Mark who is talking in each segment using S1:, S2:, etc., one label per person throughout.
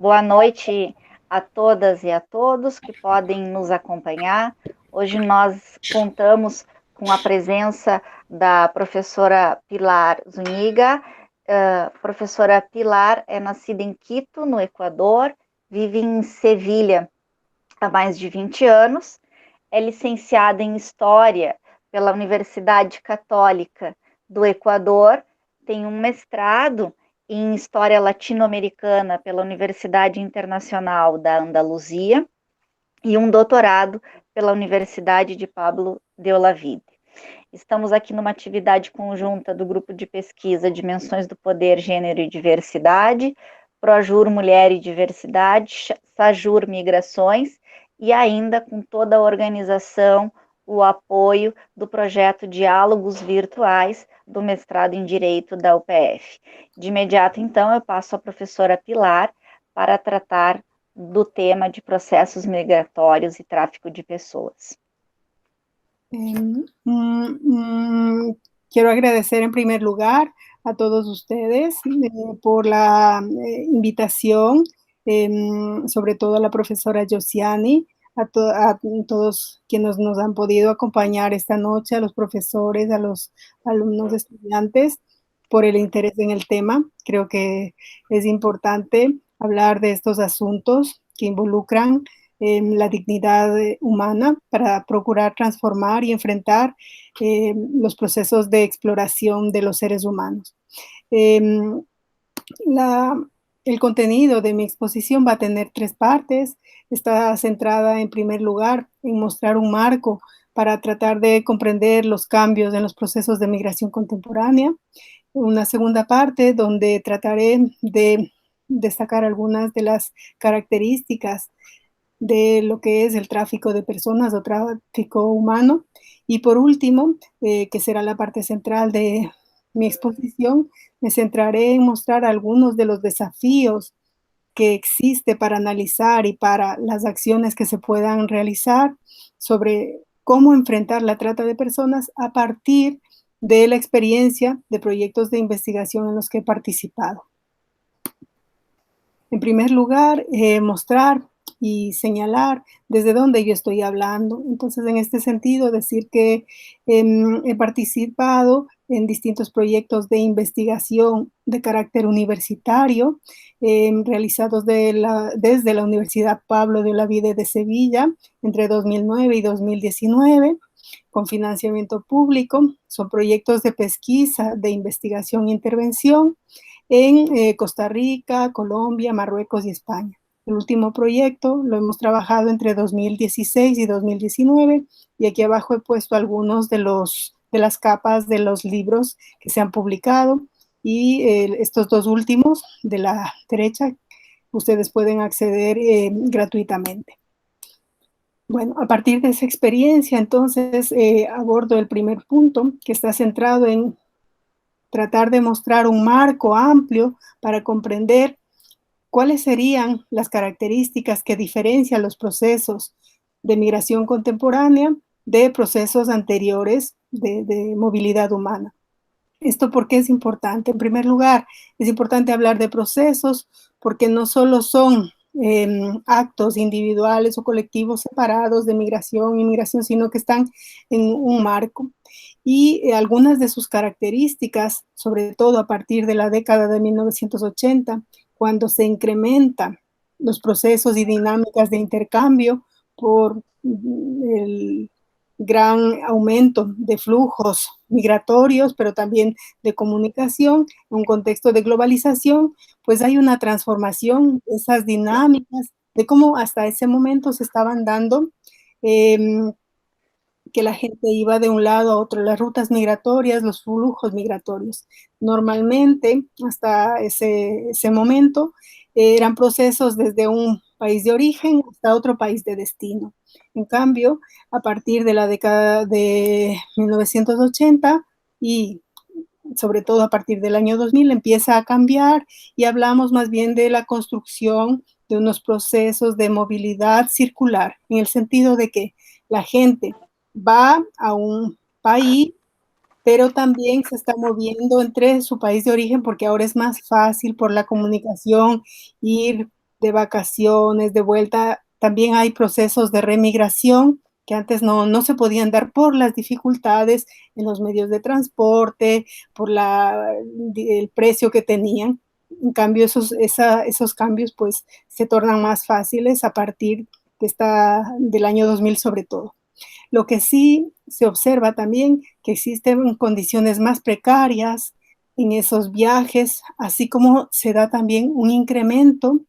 S1: Boa noite a todas e a todos que podem nos acompanhar. Hoje nós contamos com a presença da professora Pilar Zuniga. Professora Pilar é nascida em Quito, no Equador, vive em Sevilha há mais de 20 anos, é licenciada em História pela Universidade Católica do Equador, tem um mestrado em História Latino-Americana pela Universidade Internacional da Andaluzia e um doutorado pela Universidade de Pablo de Olavide. Estamos aqui numa atividade conjunta do grupo de pesquisa Dimensões do Poder, Gênero e Diversidade, Projur Mulher e Diversidade, Sajur Migrações, e ainda com toda a organização, o apoio do projeto Diálogos Virtuais do mestrado em Direito da UPF. De imediato, então, eu passo à professora Pilar para tratar do tema de processos migratórios e tráfico de pessoas.
S2: Quiero agradecer en primer lugar a todos ustedes por la invitación, sobre todo a la profesora Josiani, a todos quienes nos han podido acompañar esta noche, a los profesores, a los alumnos, estudiantes, por el interés en el tema. Creo que es importante hablar de estos asuntos que involucran la dignidad humana para procurar transformar y enfrentar los procesos de exploración de los seres humanos. El contenido de mi exposición va a tener 3 partes. Está centrada en primer lugar en mostrar un marco para tratar de comprender los cambios en los procesos de migración contemporánea. Una segunda parte donde trataré de destacar algunas de las características de lo que es el tráfico de personas o tráfico humano. Y por último, que será la parte central de mi exposición, me centraré en mostrar algunos de los desafíos que existe para analizar y para las acciones que se puedan realizar sobre cómo enfrentar la trata de personas a partir de la experiencia de proyectos de investigación en los que he participado. En primer lugar, mostrar y señalar desde dónde yo estoy hablando. Entonces, en este sentido, decir que he participado en distintos proyectos de investigación de carácter universitario, realizados desde la Universidad Pablo de Olavide de Sevilla entre 2009 y 2019, con financiamiento público. Son proyectos de pesquisa, de investigación e intervención en Costa Rica, Colombia, Marruecos y España. El último proyecto lo hemos trabajado entre 2016 y 2019 y aquí abajo he puesto algunos de las capas de los libros que se han publicado y estos 2 últimos de la derecha ustedes pueden acceder gratuitamente. Bueno, a partir de esa experiencia entonces abordo el primer punto que está centrado en tratar de mostrar un marco amplio para comprender cuáles serían las características que diferencian los procesos de migración contemporánea de procesos anteriores de movilidad humana. ¿Esto por qué es importante? En primer lugar, es importante hablar de procesos porque no solo son actos individuales o colectivos separados de migración e inmigración, sino que están en un marco. Y algunas de sus características, sobre todo a partir de la década de 1980, cuando se incrementan los procesos y dinámicas de intercambio por el gran aumento de flujos migratorios, pero también de comunicación, en un contexto de globalización, pues hay una transformación de esas dinámicas, de cómo hasta ese momento se estaban dando que la gente iba de un lado a otro, las rutas migratorias, los flujos migratorios. Normalmente, hasta ese momento, eran procesos desde un país de origen hasta otro país de destino. En cambio, a partir de la década de 1980 y sobre todo a partir del año 2000 empieza a cambiar y hablamos más bien de la construcción de unos procesos de movilidad circular, en el sentido de que la gente va a un país, pero también se está moviendo entre su país de origen porque ahora es más fácil por la comunicación ir de vacaciones, de vuelta. También hay procesos de remigración que antes no se podían dar por las dificultades en los medios de transporte, por el precio que tenían. En cambio, esos cambios pues se tornan más fáciles a partir del año 2000 sobre todo. Lo que sí se observa también que existen condiciones más precarias en esos viajes, así como se da también un incremento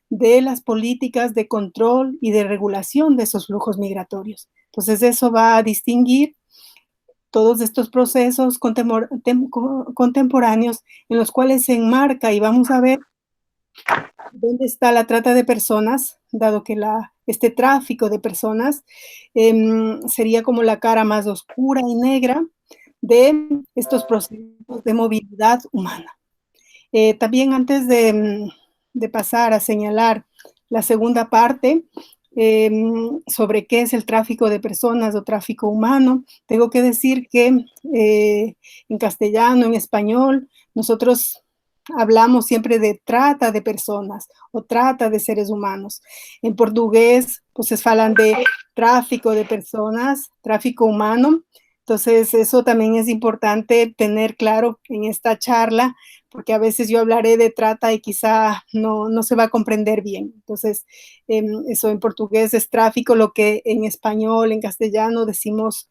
S2: de las políticas de control y de regulación de esos flujos migratorios. Entonces eso va a distinguir todos estos procesos contemporáneos en los cuales se enmarca, y vamos a ver dónde está la trata de personas, dado que este tráfico de personas sería como la cara más oscura y negra de estos procesos de movilidad humana. También antes de pasar a señalar la segunda parte sobre qué es el tráfico de personas o tráfico humano, tengo que decir que en castellano, en español, nosotros hablamos siempre de trata de personas o trata de seres humanos. En portugués, pues se falan de tráfico de personas, tráfico humano. Entonces, eso también es importante tener claro en esta charla, porque a veces yo hablaré de trata y quizá no se va a comprender bien. Entonces, eso en portugués es tráfico, lo que en español, en castellano decimos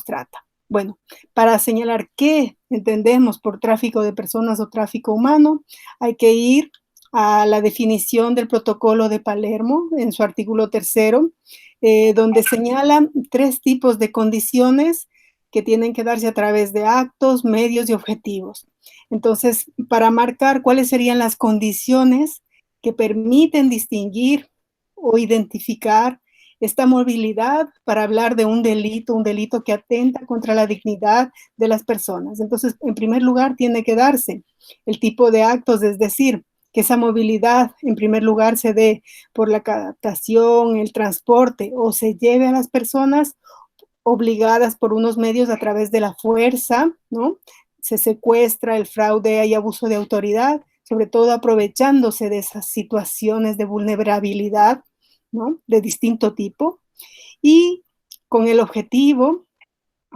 S2: trata. Bueno, para señalar qué entendemos por tráfico de personas o tráfico humano, hay que ir a la definición del Protocolo de Palermo en su artículo 3, donde señala 3 tipos de condiciones que tienen que darse a través de actos, medios y objetivos. Entonces, para marcar cuáles serían las condiciones que permiten distinguir o identificar esta movilidad para hablar de un delito que atenta contra la dignidad de las personas. Entonces, en primer lugar, tiene que darse el tipo de actos, es decir, que esa movilidad, en primer lugar, se dé por la captación, el transporte, o se lleve a las personas obligadas por unos medios a través de la fuerza, ¿no? Se secuestra, el fraude y abuso de autoridad, sobre todo aprovechándose de esas situaciones de vulnerabilidad, ¿no? De distinto tipo, y con el objetivo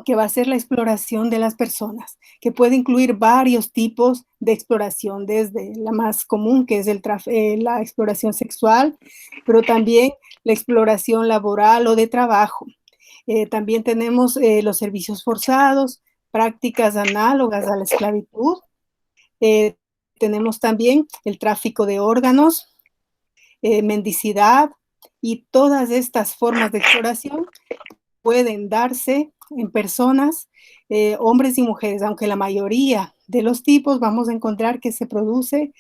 S2: que va a ser la exploración de las personas, que puede incluir varios tipos de exploración, desde la más común, que es la exploración sexual, pero también la exploración laboral o de trabajo. También tenemos los servicios forzados, prácticas análogas a la esclavitud. Eh, Tenemos también el tráfico de órganos, mendicidad, y todas estas formas de exploración pueden darse en personas, hombres y mujeres, aunque la mayoría de los tipos vamos a encontrar que se produce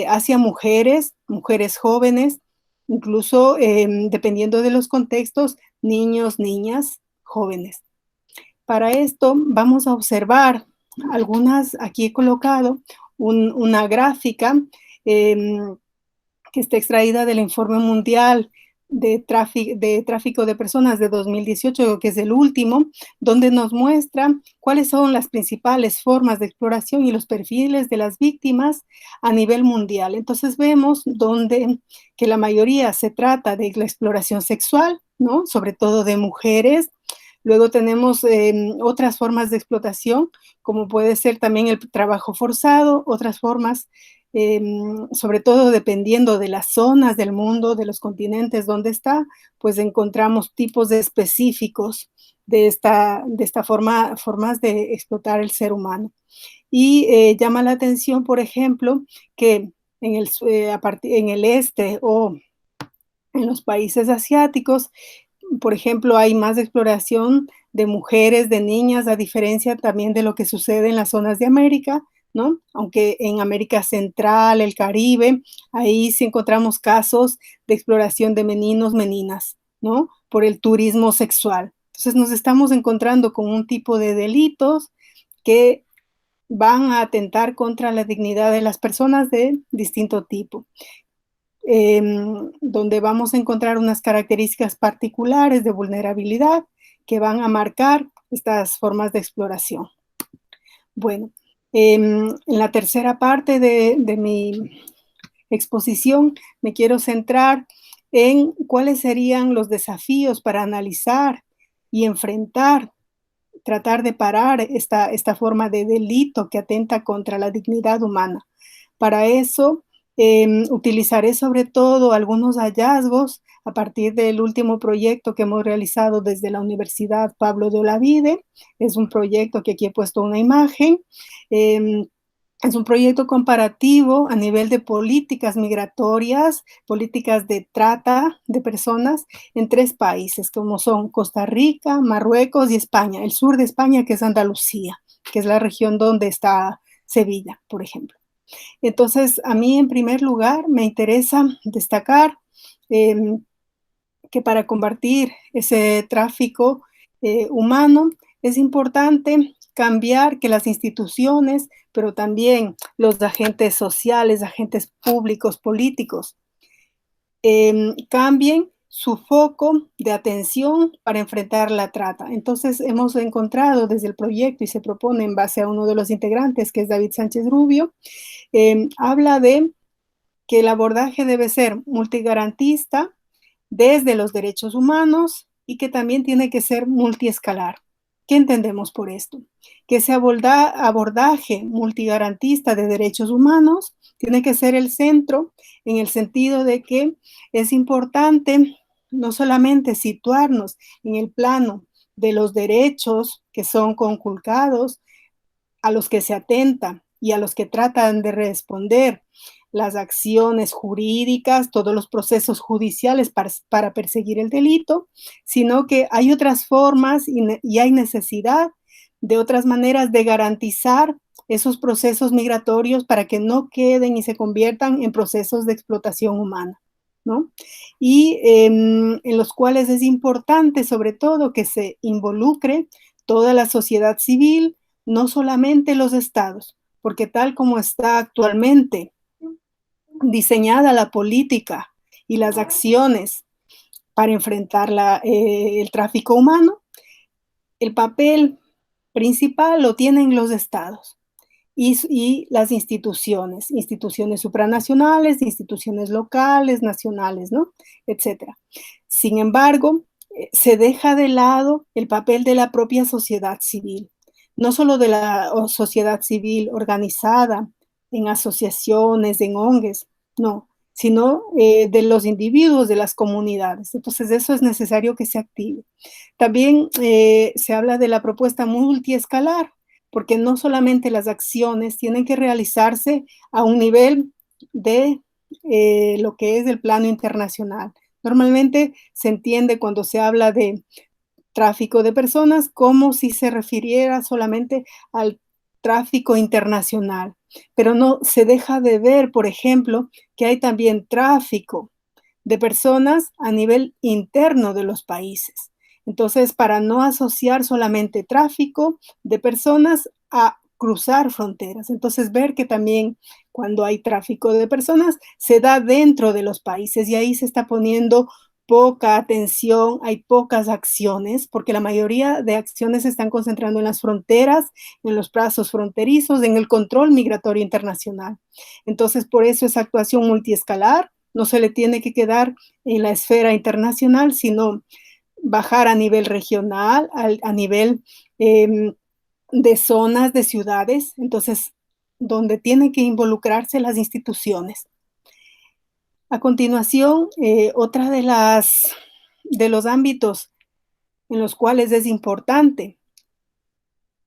S2: hacia mujeres, mujeres jóvenes, incluso dependiendo de los contextos, niños, niñas, jóvenes. Para esto vamos a observar aquí he colocado una gráfica eh, que está extraída del Informe Mundial de Tráfico de Personas de 2018, que es el último, donde nos muestra cuáles son las principales formas de exploración y los perfiles de las víctimas a nivel mundial. Entonces vemos que la mayoría se trata de la exploración sexual, ¿no? Sobre todo de mujeres. Luego tenemos otras formas de explotación, como puede ser también el trabajo forzado, otras formas sobre todo dependiendo de las zonas del mundo, de los continentes donde está, pues encontramos tipos específicos de esta formas de explotar el ser humano. Y llama la atención, por ejemplo, que en el este o en los países asiáticos, por ejemplo, hay más exploración de mujeres, de niñas, a diferencia también de lo que sucede en las zonas de América, ¿no? Aunque en América Central, el Caribe, ahí sí encontramos casos de exploración de meninos, meninas, ¿no? Por el turismo sexual. Entonces nos estamos encontrando con un tipo de delitos que van a atentar contra la dignidad de las personas de distinto tipo. Donde vamos a encontrar unas características particulares de vulnerabilidad que van a marcar estas formas de exploración. Bueno, en la tercera parte de mi exposición me quiero centrar en cuáles serían los desafíos para analizar y enfrentar, tratar de parar esta forma de delito que atenta contra la dignidad humana. Para eso, utilizaré sobre todo algunos hallazgos a partir del último proyecto que hemos realizado desde la Universidad Pablo de Olavide. Es un proyecto que aquí he puesto una imagen. Es un proyecto comparativo a nivel de políticas migratorias, políticas de trata de personas en 3 países, como son Costa Rica, Marruecos y España. El sur de España, que es Andalucía, que es la región donde está Sevilla, por ejemplo. Entonces, a mí, en primer lugar, me interesa destacar que para combatir ese tráfico humano es importante cambiar que las instituciones, pero también los agentes sociales, agentes públicos, políticos, cambien su foco de atención para enfrentar la trata. Entonces, hemos encontrado desde el proyecto y se propone en base a uno de los integrantes, que es David Sánchez Rubio, habla de que el abordaje debe ser multigarantista desde los derechos humanos y que también tiene que ser multiescalar. ¿Qué entendemos por esto? Que ese abordaje multigarantista de derechos humanos tiene que ser el centro en el sentido de que es importante no solamente situarnos en el plano de los derechos que son conculcados, a los que se atenta y a los que tratan de responder las acciones jurídicas, todos los procesos judiciales para perseguir el delito, sino que hay otras formas y hay necesidad de otras maneras de garantizar esos procesos migratorios para que no queden y se conviertan en procesos de explotación humana, ¿no? Y en los cuales es importante, sobre todo, que se involucre toda la sociedad civil, no solamente los estados, porque tal como está actualmente diseñada la política y las acciones para enfrentar el tráfico humano, el papel principal lo tienen los estados y las instituciones supranacionales, instituciones locales, nacionales, ¿no? Etcétera. Sin embargo, se deja de lado el papel de la propia sociedad civil, no solo de la sociedad civil organizada en asociaciones, en ONGs, no, sino de los individuos, de las comunidades. Entonces, eso es necesario que se active. También se habla de la propuesta multiescalar, porque no solamente las acciones tienen que realizarse a un nivel de lo que es el plano internacional. Normalmente se entiende cuando se habla de tráfico de personas como si se refiriera solamente al tráfico internacional, pero no se deja de ver, por ejemplo, que hay también tráfico de personas a nivel interno de los países. Entonces, para no asociar solamente tráfico de personas a cruzar fronteras. Entonces, ver que también cuando hay tráfico de personas se da dentro de los países y ahí se está poniendo poca atención, hay pocas acciones, porque la mayoría de acciones se están concentrando en las fronteras, en los plazos fronterizos, en el control migratorio internacional. Entonces, por eso esa actuación multiescalar no se le tiene que quedar en la esfera internacional, sino bajar a nivel regional, a nivel de zonas, de ciudades, entonces, donde tienen que involucrarse las instituciones. A continuación, otra de los ámbitos en los cuales es importante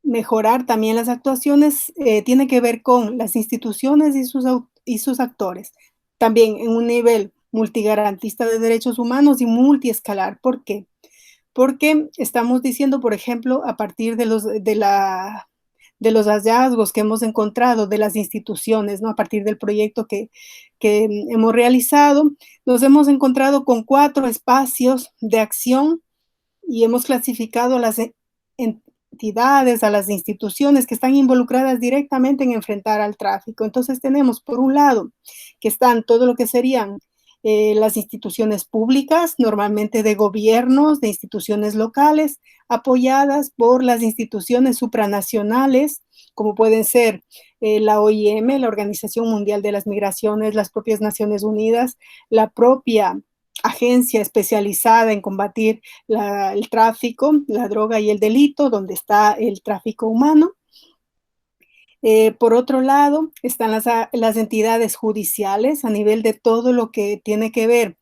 S2: mejorar también las actuaciones tiene que ver con las instituciones y sus actores, también en un nivel multigarantista de derechos humanos y multiescalar. ¿Por qué? Porque estamos diciendo, por ejemplo, a partir de los hallazgos que hemos encontrado de las instituciones, ¿no? A partir del proyecto que hemos realizado, nos hemos encontrado con 4 espacios de acción y hemos clasificado a las entidades, a las instituciones que están involucradas directamente en enfrentar al tráfico. Entonces tenemos, por un lado, que están todo lo que serían las instituciones públicas, normalmente de gobiernos, de instituciones locales, apoyadas por las instituciones supranacionales, como pueden ser la OIM, la Organización Mundial de las Migraciones, las propias Naciones Unidas, la propia agencia especializada en combatir el tráfico, la droga y el delito, donde está el tráfico humano. Por otro lado, están las entidades judiciales a nivel de todo lo que tiene que ver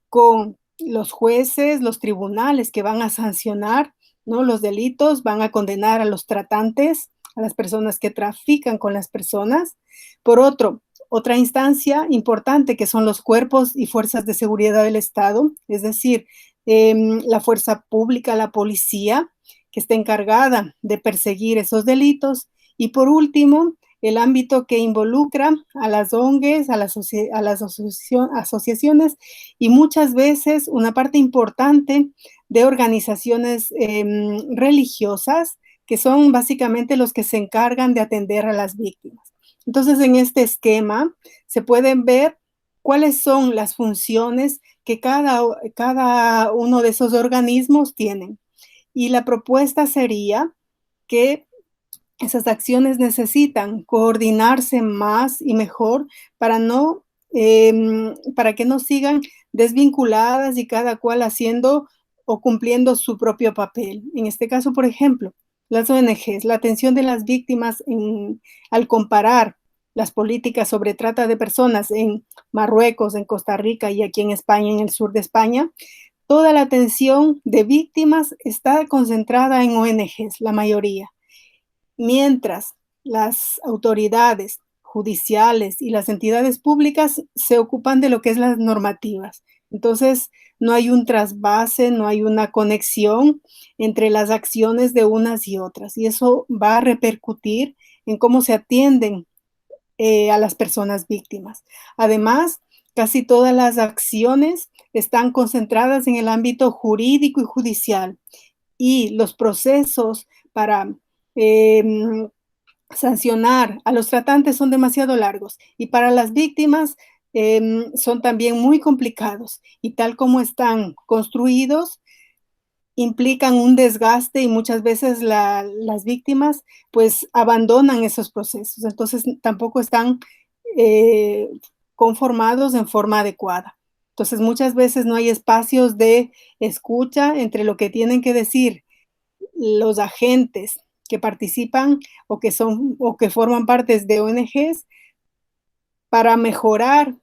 S2: con los jueces, los tribunales que van a sancionar, ¿no?, los delitos, van a condenar a los tratantes, a las personas que trafican con las personas. Por otra instancia importante que son los cuerpos y fuerzas de seguridad del Estado, es decir, la fuerza pública, la policía, que está encargada de perseguir esos delitos. Y por último, el ámbito que involucra a las ONGs, a las asociaciones y muchas veces una parte importante de organizaciones religiosas, que son básicamente los que se encargan de atender a las víctimas. Entonces, en este esquema se pueden ver cuáles son las funciones que cada uno de esos organismos tienen. Y la propuesta sería que esas acciones necesitan coordinarse más y mejor para para que no sigan desvinculadas y cada cual haciendo o cumpliendo su propio papel. En este caso, por ejemplo, las ONGs, la atención de las víctimas al comparar las políticas sobre trata de personas en Marruecos, en Costa Rica y aquí en España, en el sur de España, toda la atención de víctimas está concentrada en ONGs, la mayoría. Mientras las autoridades judiciales y las entidades públicas se ocupan de lo que es las normativas. Entonces, no hay un trasvase, no hay una conexión entre las acciones de unas y otras, y eso va a repercutir en cómo se atienden a las personas víctimas. Además, casi todas las acciones están concentradas en el ámbito jurídico y judicial, y los procesos para sancionar a los tratantes son demasiado largos, y para las víctimas son también muy complicados, y tal como están construidos, implican un desgaste y muchas veces las víctimas pues abandonan esos procesos, entonces tampoco están eh, conformados en forma adecuada. Entonces muchas veces no hay espacios de escucha entre lo que tienen que decir los agentes que participan o que forman partes de ONGs para mejorar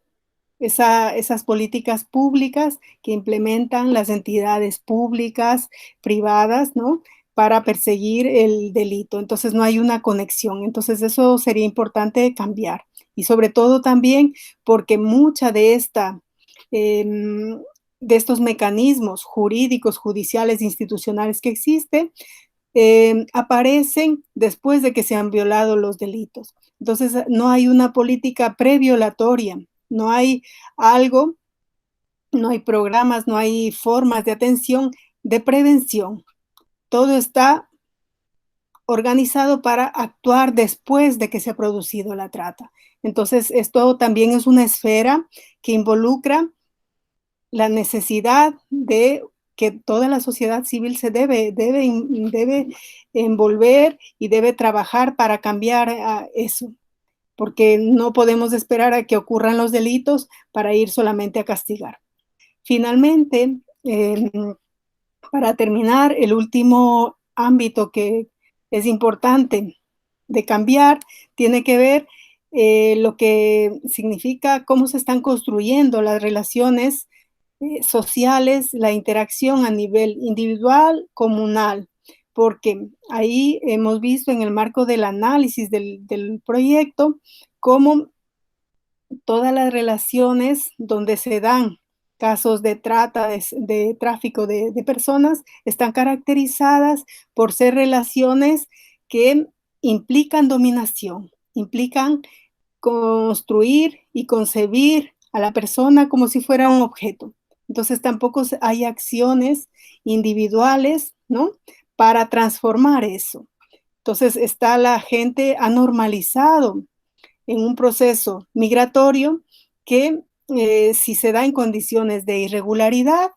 S2: esas políticas públicas que implementan las entidades públicas, privadas, ¿no?, para perseguir el delito. Entonces no hay una conexión. Entonces eso sería importante cambiar. Y sobre todo también porque mucha de estos mecanismos jurídicos, judiciales, institucionales que existen, aparecen después de que se han violado los delitos. Entonces, no hay una política previolatoria, no hay algo, no hay programas, no hay formas de atención, de prevención. Todo está organizado para actuar después de que se ha producido la trata. Entonces, esto también es una esfera que involucra la necesidad de que toda la sociedad civil se debe envolver y debe trabajar para cambiar eso, porque no podemos esperar a que ocurran los delitos para ir solamente a castigar. Finalmente, para terminar, el último ámbito que es importante de cambiar tiene que ver lo que significa cómo se están construyendo las relaciones sociales, la interacción a nivel individual, comunal, porque ahí hemos visto en el marco del análisis del proyecto cómo todas las relaciones donde se dan casos de trata, de tráfico de personas, están caracterizadas por ser relaciones que implican dominación, implican construir y concebir a la persona como si fuera un objeto. Entonces tampoco hay acciones individuales, ¿no?, para transformar eso. Entonces está la gente ha normalizado en un proceso migratorio que si se da en condiciones de irregularidad,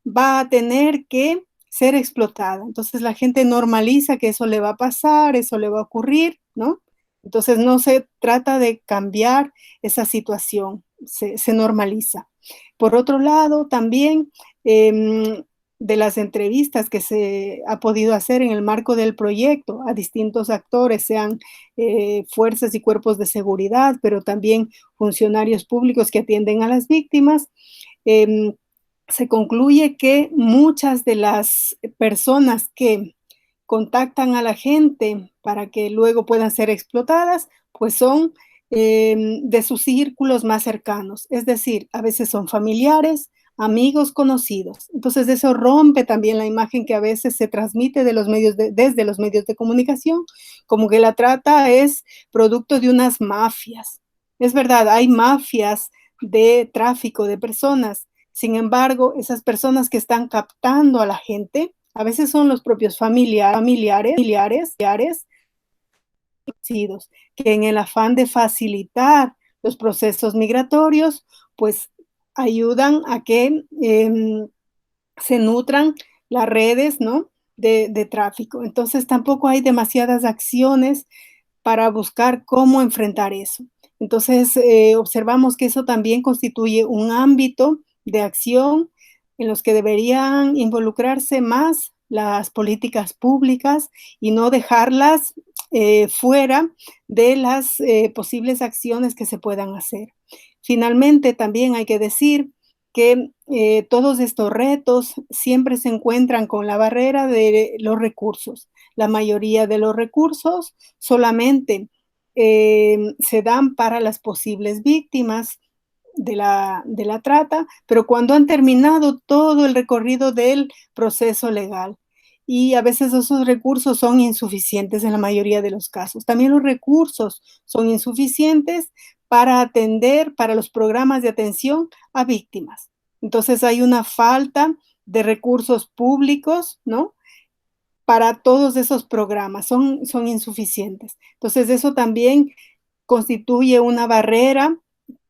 S2: va a tener que ser explotada. Entonces la gente normaliza que eso le va a pasar, eso le va a ocurrir, ¿no? Entonces no se trata de cambiar esa situación, se normaliza. Por otro lado, también de las entrevistas que se ha podido hacer en el marco del proyecto a distintos actores, sean fuerzas y cuerpos de seguridad, pero también funcionarios públicos que atienden a las víctimas, se concluye que muchas de las personas que contactan a la gente para que luego puedan ser explotadas, pues son de sus círculos más cercanos, es decir, a veces son familiares, amigos, conocidos. Entonces eso rompe también la imagen que a veces se transmite de los medios desde los medios de comunicación, como que la trata es producto de unas mafias. Es verdad, hay mafias de tráfico de personas. Sin embargo, esas personas que están captando a la gente, a veces son los propios familiares, que en el afán de facilitar los procesos migratorios, pues ayudan a que se nutran las redes, ¿no? De tráfico. Entonces tampoco hay demasiadas acciones para buscar cómo enfrentar eso. Entonces observamos que eso también constituye un ámbito de acción en los que deberían involucrarse más las políticas públicas y no dejarlas fuera de las posibles acciones que se puedan hacer. Finalmente, también hay que decir que todos estos retos siempre se encuentran con la barrera de los recursos. La mayoría de los recursos solamente se dan para las posibles víctimas de la trata, pero cuando han terminado todo el recorrido del proceso legal. Y a veces esos recursos son insuficientes en la mayoría de los casos. También los recursos son insuficientes para atender, para los programas de atención a víctimas. Entonces hay una falta de recursos públicos, ¿no? Para todos esos programas, son insuficientes. Entonces eso también constituye una barrera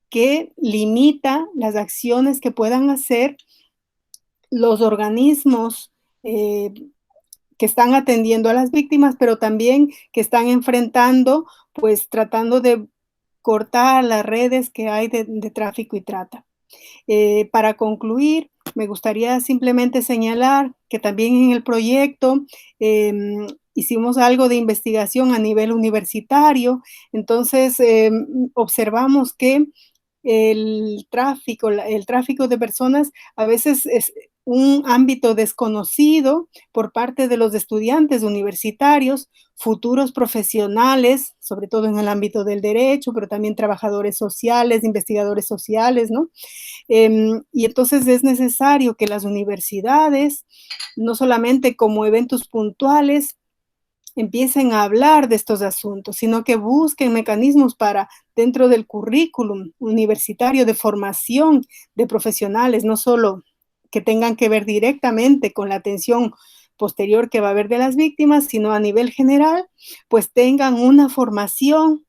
S2: que limita las acciones que puedan hacer los organismos que están atendiendo a las víctimas, pero también que están enfrentando, pues tratando de cortar las redes que hay de tráfico y trata. Para concluir, me gustaría simplemente señalar que también en el proyecto hicimos algo de investigación a nivel universitario, entonces observamos que el tráfico de personas a veces es un ámbito desconocido por parte de los estudiantes universitarios, futuros profesionales, sobre todo en el ámbito del derecho, pero también trabajadores sociales, investigadores sociales, ¿no? Y entonces es necesario que las universidades, no solamente como eventos puntuales, empiecen a hablar de estos asuntos, sino que busquen mecanismos para, dentro del currículum universitario de formación de profesionales, no solo que tengan que ver directamente con la atención posterior que va a haber de las víctimas, sino a nivel general, pues tengan una formación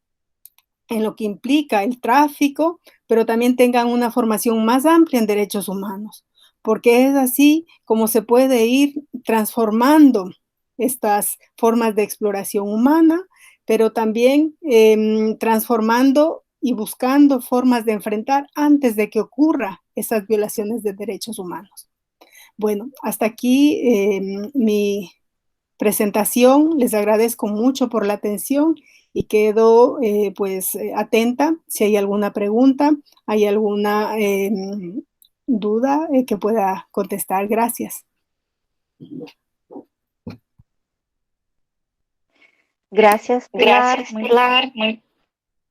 S2: en lo que implica el tráfico, pero también tengan una formación más amplia en derechos humanos, porque es así como se puede ir transformando estas formas de exploración humana, pero también transformando y buscando formas de enfrentar antes de que ocurra esas violaciones de derechos humanos. Bueno, hasta aquí mi presentación. Les agradezco mucho por la atención y quedo atenta si hay alguna pregunta, hay alguna duda que pueda contestar. Gracias.
S1: Graças, Pilar.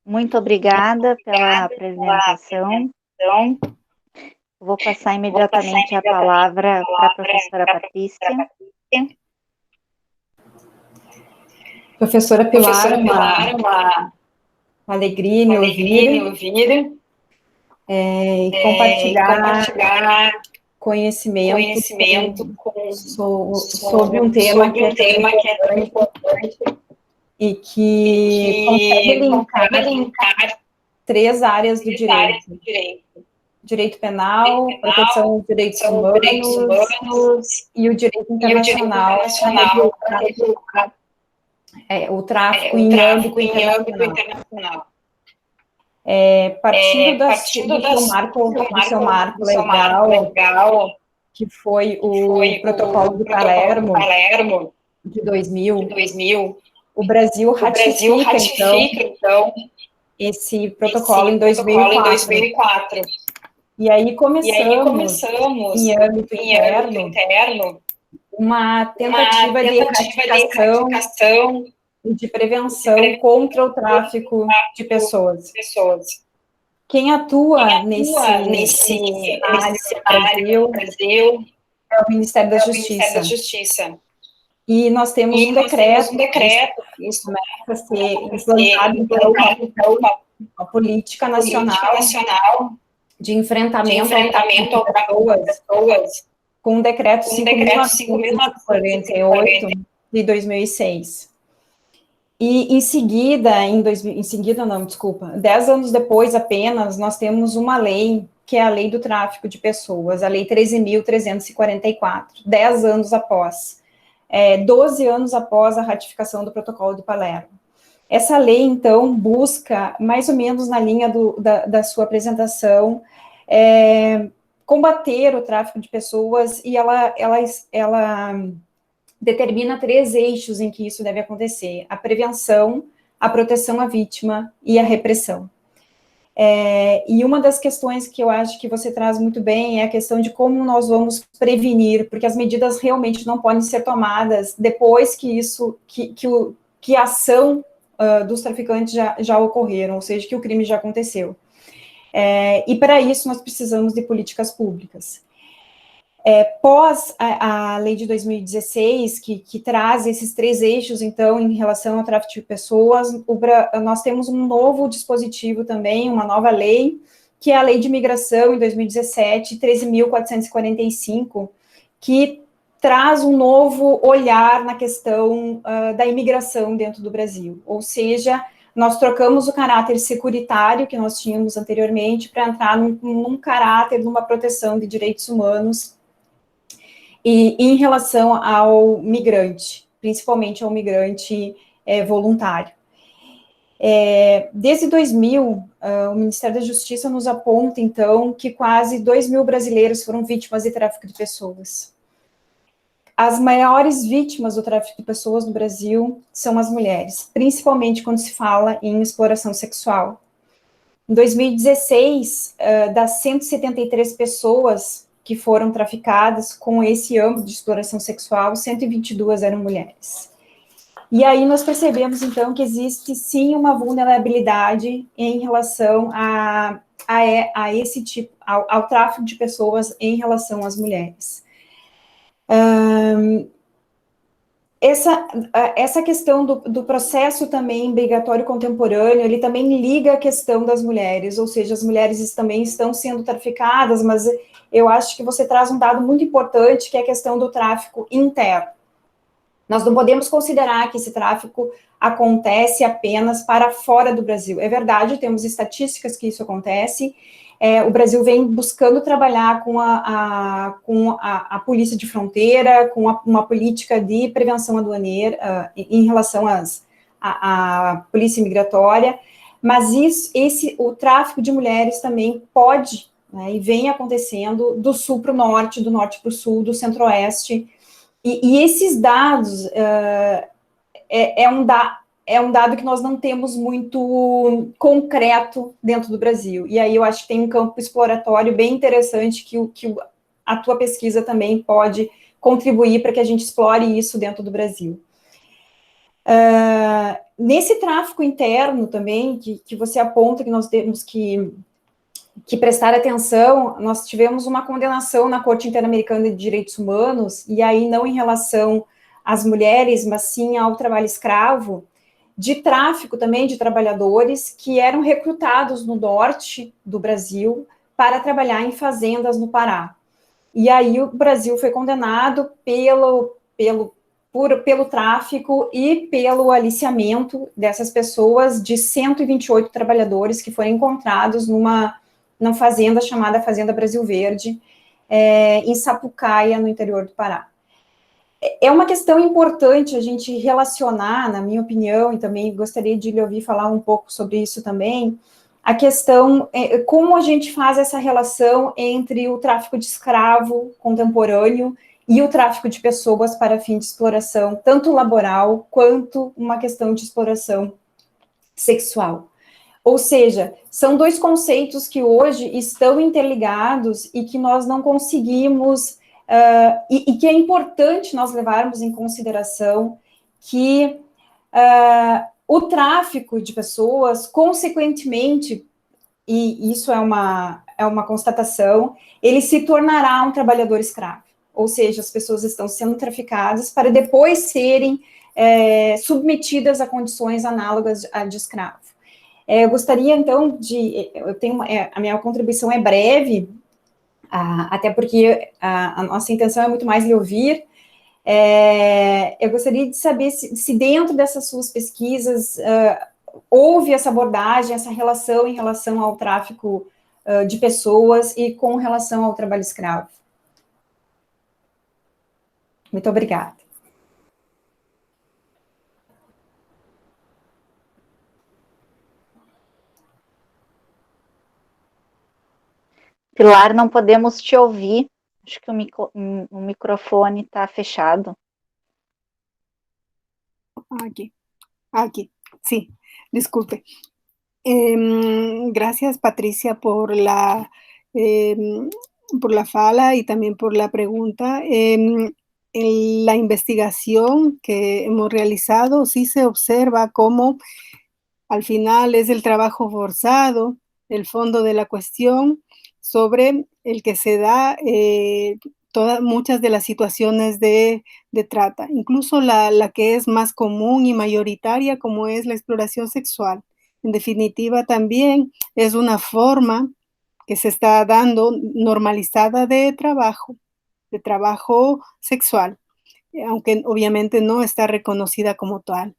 S1: Muito obrigada pela apresentação. Vou passar imediatamente a palavra para a professora Patrícia.
S3: Professora Pilar, uma alegria me ouvir e compartilhar conhecimento sobre um tema que é importante e que consegue linkar três áreas do direito. direito penal, proteção dos direitos humanos e o direito internacional para regular o tráfico em âmbito internacional. Partindo do seu marco legal, que foi o Protocolo de Palermo de 2000, o Brasil ratifica, então, esse protocolo em 2004. E aí começamos em âmbito interno, uma tentativa de erradicação e de prevenção contra o tráfico de pessoas. Quem atua nesse cenário no Brasil é o Ministério da Justiça. E nós temos um decreto, isso começa a ser implantado, então, uma política nacional de enfrentamento ao tráfico de pessoas, com o decreto 5.948 de 2006. E em seguida, 10 anos depois apenas, nós temos uma lei, que é a Lei do Tráfico de Pessoas, a Lei 13.344, 10 anos após, 12 anos após a ratificação do Protocolo de Palermo. Essa lei, então, busca, mais ou menos na linha da sua apresentação, combater o tráfico de pessoas, e ela determina 3 eixos em que isso deve acontecer: a prevenção, a proteção à vítima e a repressão. E uma das questões que eu acho que você traz muito bem é a questão de como nós vamos prevenir, porque as medidas realmente não podem ser tomadas depois que a ação dos traficantes já ocorreram, ou seja, que o crime já aconteceu. E para isso nós precisamos de políticas públicas. Pós a lei de 2016, que traz esses 3 eixos, então, em relação ao tráfico de pessoas, nós temos um novo dispositivo também, uma nova lei, que é a Lei de Imigração, em 2017, 13.445, que traz um novo olhar na questão da imigração dentro do Brasil. Ou seja, nós trocamos o caráter securitário que nós tínhamos anteriormente para entrar num caráter, numa proteção de direitos humanos, e em relação ao migrante, principalmente ao migrante voluntário. Desde 2000, o Ministério da Justiça nos aponta, então, que quase 2.000 brasileiros foram vítimas de tráfico de pessoas. As maiores vítimas do tráfico de pessoas no Brasil são as mulheres, principalmente quando se fala em exploração sexual. Em 2016, das 173 pessoas que foram traficadas com esse âmbito de exploração sexual, 122 eram mulheres. E aí nós percebemos, então, que existe, sim, uma vulnerabilidade em relação a esse tipo, ao tráfico de pessoas em relação às mulheres. Essa questão do processo também migratório contemporâneo, ele também liga a questão das mulheres, ou seja, as mulheres também estão sendo traficadas, mas eu acho que você traz um dado muito importante, que é a questão do tráfico interno. Nós não podemos considerar que esse tráfico acontece apenas para fora do Brasil. É verdade, temos estatísticas que isso acontece. O Brasil vem buscando trabalhar com a polícia de fronteira, com uma política de prevenção aduaneira em relação à polícia migratória, mas o tráfico de mulheres também pode, né, e vem acontecendo do sul para o norte, do norte para o sul, do centro-oeste, e esses dados é um dado que nós não temos muito concreto dentro do Brasil, e aí eu acho que tem um campo exploratório bem interessante que a tua pesquisa também pode contribuir para que a gente explore isso dentro do Brasil. Nesse tráfico interno também, que você aponta que nós temos que prestar atenção, nós tivemos uma condenação na Corte Interamericana de Direitos Humanos, e aí não em relação às mulheres, mas sim ao trabalho escravo, de tráfico também de trabalhadores que eram recrutados no norte do Brasil para trabalhar em fazendas no Pará. E aí o Brasil foi condenado pelo tráfico e pelo aliciamento dessas pessoas, de 128 trabalhadores que foram encontrados numa fazenda chamada Fazenda Brasil Verde, em Sapucaia, no interior do Pará. É uma questão importante a gente relacionar, na minha opinião, e também gostaria de lhe ouvir falar um pouco sobre isso também, a questão, como a gente faz essa relação entre o tráfico de escravo contemporâneo e o tráfico de pessoas para fim de exploração, tanto laboral quanto uma questão de exploração sexual. Ou seja, são dois conceitos que hoje estão interligados e que nós não conseguimos, e que é importante nós levarmos em consideração que o tráfico de pessoas, consequentemente, e isso é uma constatação, ele se tornará um trabalhador escravo. Ou seja, as pessoas estão sendo traficadas para depois serem submetidas a condições análogas a de escravo. Eu gostaria, então, a minha contribuição é breve, até porque a nossa intenção é muito mais lhe ouvir. Eu gostaria de saber se dentro dessas suas pesquisas houve essa abordagem, essa relação em relação ao tráfico de pessoas e com relação ao trabalho escravo. Muito obrigada.
S1: Pilar, não podemos te ouvir. Acho que o microfone está fechado.
S2: Aquí, sí, disculpe. Gracias, Patricia, por la fala y también por la pregunta. En la investigación que hemos realizado, sí se observa cómo al final es el trabajo forzado el fondo de la cuestión sobre el que se da muchas de las situaciones de trata, incluso la que es más común y mayoritaria, como es la exploración sexual. En definitiva, también es una forma que se está dando normalizada de trabajo sexual, aunque obviamente no está reconocida como tal.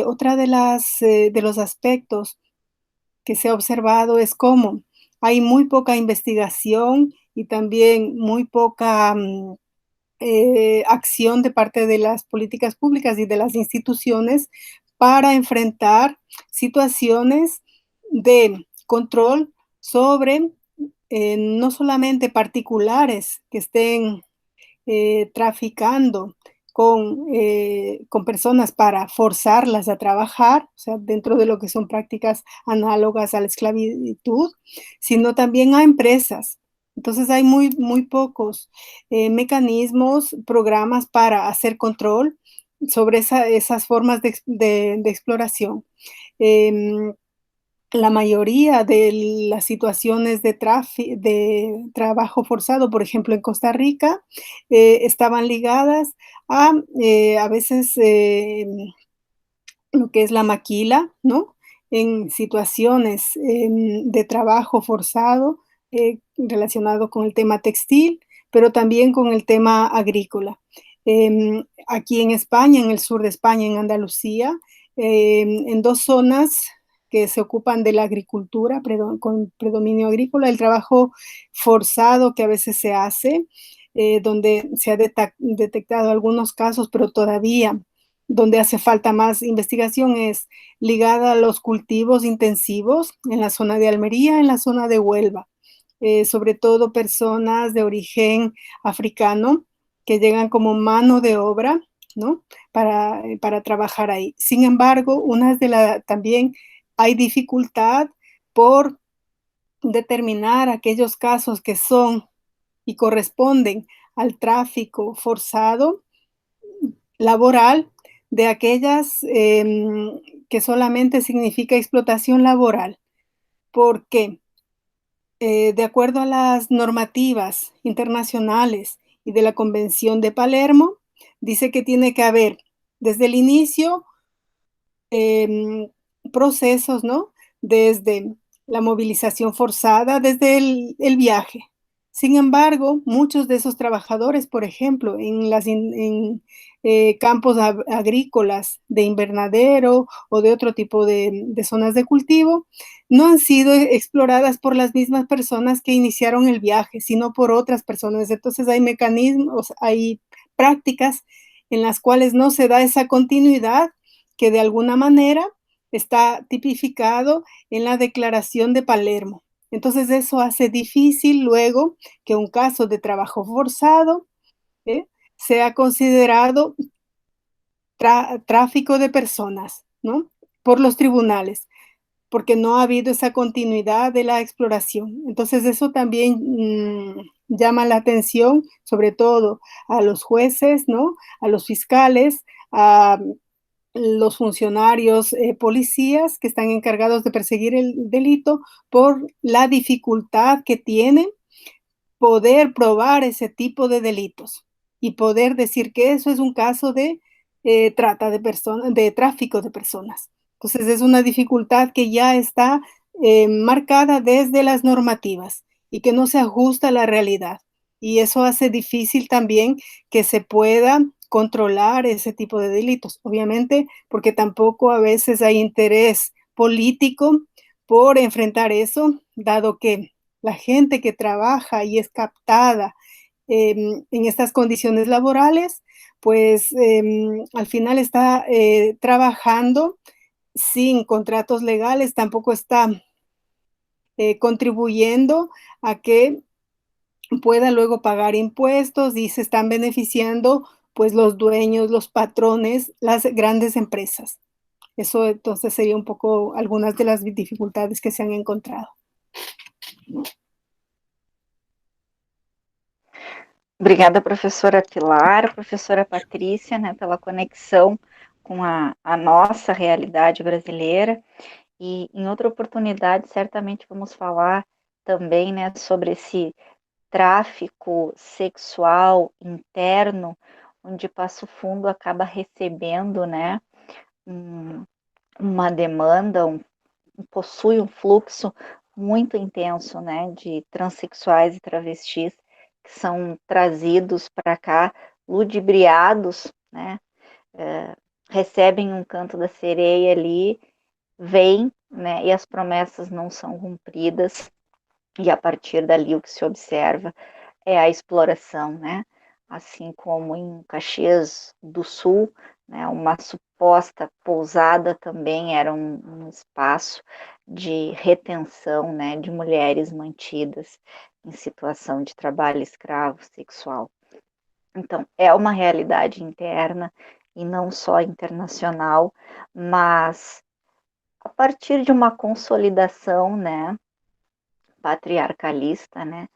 S2: Otra de los aspectos que se ha observado es cómo hay muy poca investigación y también muy poca acción de parte de las políticas públicas y de las instituciones para enfrentar situaciones de control sobre no solamente particulares que estén traficando con personas para forzarlas a trabajar, o sea, dentro de lo que son prácticas análogas a la esclavitud, sino también a empresas. Entonces hay muy pocos mecanismos, programas para hacer control sobre esas formas de exploración. La mayoría de las situaciones de trabajo forzado, por ejemplo, en Costa Rica, estaban ligadas a veces lo que es la maquila, ¿no? En situaciones de trabajo forzado relacionado con el tema textil, pero también con el tema agrícola. Aquí en España, en el sur de España, en Andalucía, en dos zonas que se ocupan de la agricultura, con predominio agrícola, el trabajo forzado que a veces se hace, donde se ha detectado algunos casos, pero todavía donde hace falta más investigación es ligada a los cultivos intensivos en la zona de Almería, en la zona de Huelva, sobre todo personas de origen africano que llegan como mano de obra, ¿no? Para trabajar ahí. Sin embargo, también hay dificultad por determinar aquellos casos que son y corresponden al tráfico forzado laboral de aquellas que solamente significa explotación laboral. ¿Por qué? De acuerdo a las normativas internacionales y de la Convención de Palermo, dice que tiene que haber desde el inicio procesos, ¿no? Desde la movilización forzada, desde el viaje, Sin embargo, muchos de esos trabajadores, por ejemplo, en campos agrícolas de invernadero o de otro tipo de zonas de cultivo, no han sido exploradas por las mismas personas que iniciaron el viaje, sino por otras personas. Entonces hay mecanismos, hay prácticas en las cuales no se da esa continuidad que de alguna manera está tipificado en la Declaración de Palermo. Entonces eso hace difícil luego que un caso de trabajo forzado, ¿eh? sea considerado tráfico de personas, ¿no? Por los tribunales, porque no ha habido esa continuidad de la exploración. Entonces eso también llama la atención, sobre todo a los jueces, ¿no? A los fiscales, a los funcionarios policías que están encargados de perseguir el delito por la dificultad que tienen poder probar ese tipo de delitos y poder decir que eso es un caso de trata de personas, de tráfico de personas. Entonces es una dificultad que ya está marcada desde las normativas y que no se ajusta a la realidad. Y eso hace difícil también que se pueda controlar ese tipo de delitos. Obviamente, porque tampoco a veces hay interés político por enfrentar eso, dado que la gente que trabaja y es captada en estas condiciones laborales, pues al final está trabajando sin contratos legales, tampoco está contribuyendo a que pueda luego pagar impuestos y se están beneficiando pues los dueños, los patrones, las grandes empresas. Eso entonces sería un poco algunas de las dificultades que se han encontrado.
S1: Obrigada, professora Pilar, professora Patrícia, né, pela conexão com a nossa realidade brasileira. E em outra oportunidade, certamente vamos falar também, né, sobre esse tráfico sexual interno, onde Passo Fundo acaba recebendo, né, uma demanda, possui um fluxo muito intenso, né, de transexuais e travestis que são trazidos para cá, ludibriados, né, recebem um canto da sereia ali, vêm, né, e as promessas não são cumpridas, e a partir dali o que se observa é a exploração, né, assim como em Caxias do Sul, né, uma suposta pousada também era um espaço de retenção, né, de mulheres mantidas em situação de trabalho escravo sexual. Então, é uma realidade interna e não só internacional, mas a partir de uma consolidação, né, patriarcalista, né,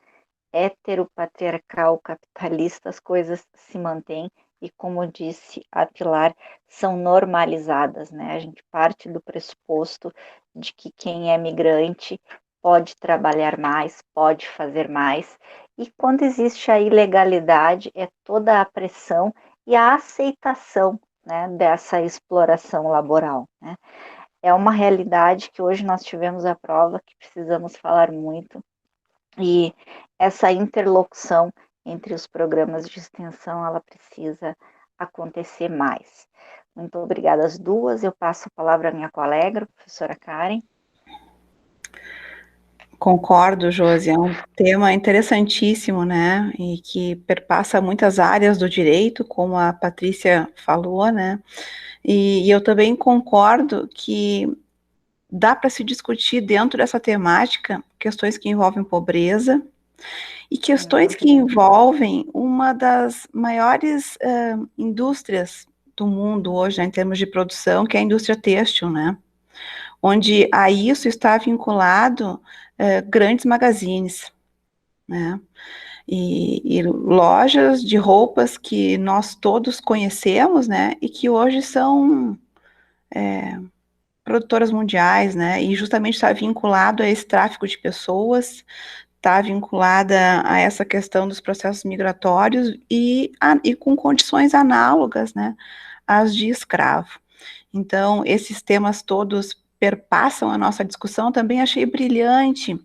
S1: heteropatriarcal, capitalista, as coisas se mantêm e, como disse a Pilar, são normalizadas, né? A gente parte do pressuposto de que quem é migrante pode trabalhar mais, pode fazer mais, e quando existe a ilegalidade, é toda a pressão e a aceitação, né, dessa exploração laboral, né? É uma realidade que hoje nós tivemos a prova que precisamos falar muito, e essa interlocução entre os programas de extensão, ela precisa acontecer mais. Muito obrigada às duas. Eu passo a palavra à minha colega, a professora Karen.
S4: Concordo, Josi, é um tema interessantíssimo, né, e que perpassa muitas áreas do direito, como a Patrícia falou, né, e eu também concordo que dá para se discutir dentro dessa temática questões que envolvem pobreza e questões que envolvem uma das maiores indústrias do mundo hoje, né, em termos de produção, que é a indústria têxtil, né, onde a isso está vinculado grandes magazines, né, e lojas de roupas que nós todos conhecemos, né, e que hoje são produtoras mundiais, né, e justamente está vinculado a esse tráfico de pessoas, está vinculada a essa questão dos processos migratórios e com condições análogas, né, às de escravo. Então, esses temas todos perpassam a nossa discussão. Também achei brilhante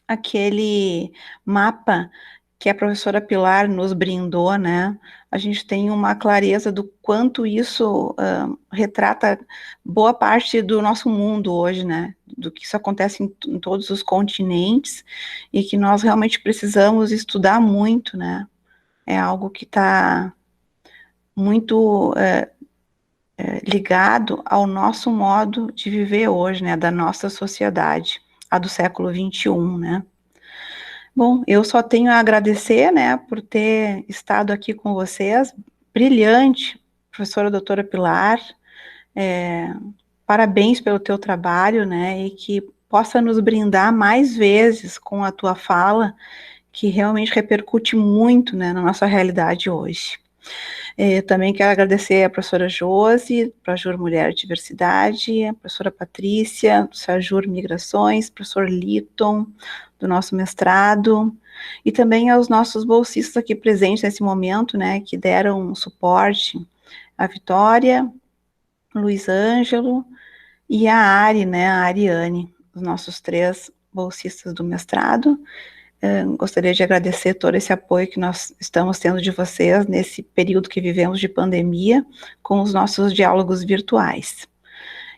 S4: aquele mapa que a professora Pilar nos brindou, né? A gente tem uma clareza do quanto isso retrata boa parte do nosso mundo hoje, né? Do que isso acontece em todos os continentes e que nós realmente precisamos estudar muito, né? É algo que está muito ligado ao nosso modo de viver hoje, né? Da nossa sociedade, a do século XXI, né? Bom, eu só tenho a agradecer, né, por ter estado aqui com vocês. Brilhante, professora doutora Pilar. Parabéns pelo teu trabalho, né, e que possa nos brindar mais vezes com a tua fala, que realmente repercute muito, né, na nossa realidade hoje. Também quero agradecer a professora Josi, Projur Mulher e Diversidade, a professora Patrícia, do Sajur Migrações, professor Liton, do nosso mestrado, e também aos nossos bolsistas aqui presentes nesse momento, né, que deram suporte, a Vitória, Luiz Ângelo e a Ari, né, a Ariane, os nossos 3 bolsistas do mestrado. Gostaria de agradecer todo esse apoio que nós estamos tendo de vocês nesse período que vivemos de pandemia, com os nossos diálogos virtuais.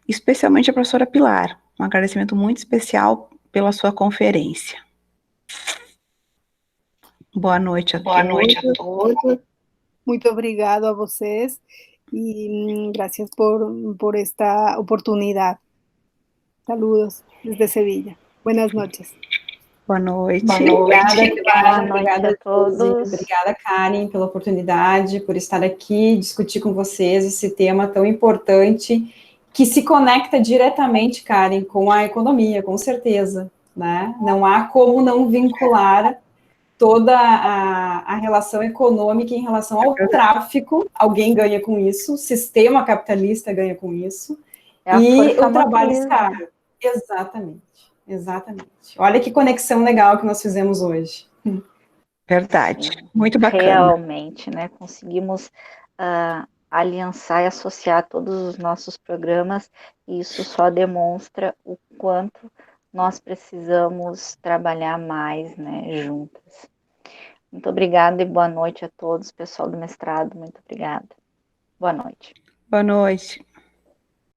S4: Especialmente a professora Pilar, um agradecimento muito especial pela sua conferência. Boa noite a todos.
S2: Muito obrigado a vocês y gracias por esta oportunidad. Saludos desde Sevilla. Buenas noches.
S4: Boa noite.
S3: Obrigada, Pilar.
S1: Obrigada a todos.
S3: Obrigada, Karen, pela oportunidade, por estar aqui, discutir com vocês esse tema tão importante, que se conecta diretamente, Karen, com a economia, com certeza, né? Não há como não vincular toda a relação econômica em relação ao tráfico, alguém ganha com isso, o sistema capitalista ganha com isso, e o trabalho escravo. Exatamente. Olha que conexão legal que nós fizemos hoje.
S4: Verdade, muito bacana.
S1: Realmente, né? Conseguimos aliançar e associar todos os nossos programas, e isso só demonstra o quanto nós precisamos trabalhar mais, né, juntas. Muito obrigada e boa noite a todos, pessoal do mestrado, muito obrigada. Boa noite.
S4: Boa noite.